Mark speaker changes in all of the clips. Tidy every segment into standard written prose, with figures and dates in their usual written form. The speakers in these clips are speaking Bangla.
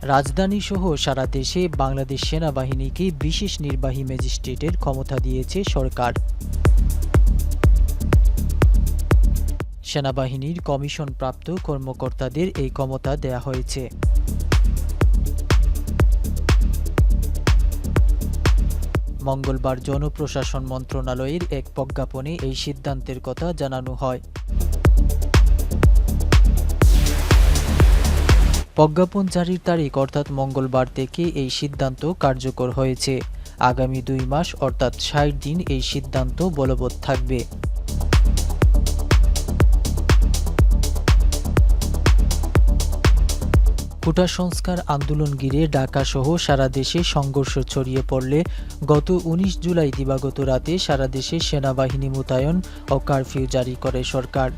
Speaker 1: রাজধানীসহ সারা দেশে বাংলাদেশ সেনাবাহিনীকে বিশেষ নির্বাহী ম্যাজিস্ট্রেটের ক্ষমতা দিয়েছে সরকার। সেনাবাহিনীর কমিশনপ্রাপ্ত কর্মকর্তাদের এই ক্ষমতা দেয়া হয়েছে। মঙ্গলবার জনপ্রশাসন মন্ত্রণালয়ের এক প্রজ্ঞাপনে এই সিদ্ধান্তের কথা জানানো হয়। প্রজ্ঞাপন জারির তারিখ অর্থাৎ মঙ্গলবার থেকে এই সিদ্ধান্ত কার্যকর হয়েছে। আগামী 2 মাস অর্থাৎ 60 দিন এই সিদ্ধান্ত বলবৎ থাকবে। কোটা সংস্কার আন্দোলন ঘিরে ঢাকাসহ সারা দেশে সংঘর্ষ ছড়িয়ে পড়লে গত 19 জুলাই দিবাগত রাতে সারা দেশে সেনাবাহিনী মোতায়েন ও কারফিউ জারি করে সরকার।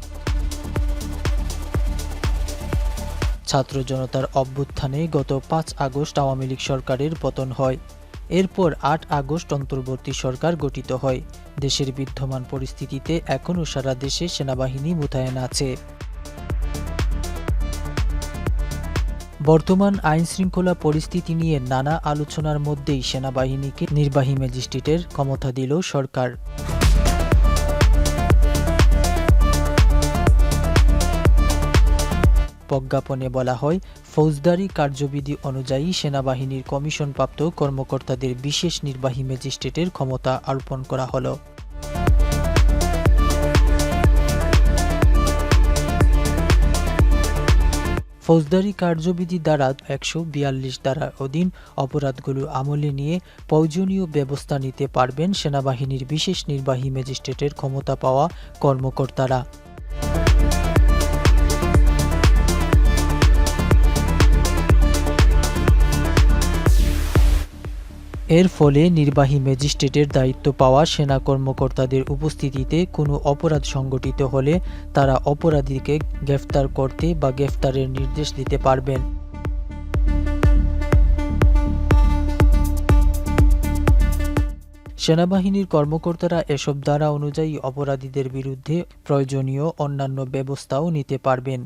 Speaker 1: ছাত্র জনতার অভ্যুত্থানে গত 5 আগস্ট আওয়ামী লীগ সরকারের পতন হয়। এরপর 8 আগস্ট অন্তর্বর্তী সরকার গঠিত হয়। দেশের বিদ্যমান পরিস্থিতিতে এখনও সারা দেশে সেনাবাহিনী মোতায়েন আছে। বর্তমান আইনশৃঙ্খলা পরিস্থিতি নিয়ে নানা আলোচনার মধ্যেই সেনাবাহিনীকে নির্বাহী ম্যাজিস্ট্রেটের ক্ষমতা দিল সরকার। প্রজ্ঞাপনে বলা হয়, ফৌজদারি কার্যবিধি অনুযায়ী সেনাবাহিনীর কমিশনপ্রাপ্ত কর্মকর্তাদের বিশেষ নির্বাহী ম্যাজিস্ট্রেটের ক্ষমতা অর্পণ করা হলো। ফৌজদারি কার্যবিধি ধারা 142 ধারার অধীন অপরাধগুলো আমলে নিয়ে প্রয়োজনীয় ব্যবস্থা নিতে পারবেন সেনাবাহিনীর বিশেষ নির্বাহী ম্যাজিস্ট্রেটের ক্ষমতা পাওয়া কর্মকর্তারা। এর ফলে নির্বাহী ম্যাজিস্ট্রেটের দায়িত্ব পাওয়া সেনা কর্মকর্তাদের উপস্থিতিতে কোনো অপরাধ সংঘটিত হলে তারা অপরাধীকে গ্রেফতার করতে বা গ্রেফতারের নির্দেশ দিতে পারবেন। সেনাবাহিনীর কর্মকর্তারা এসব ধারা অনুযায়ী অপরাধীদের বিরুদ্ধে প্রয়োজনীয় অন্যান্য ব্যবস্থাও নিতে পারবেন।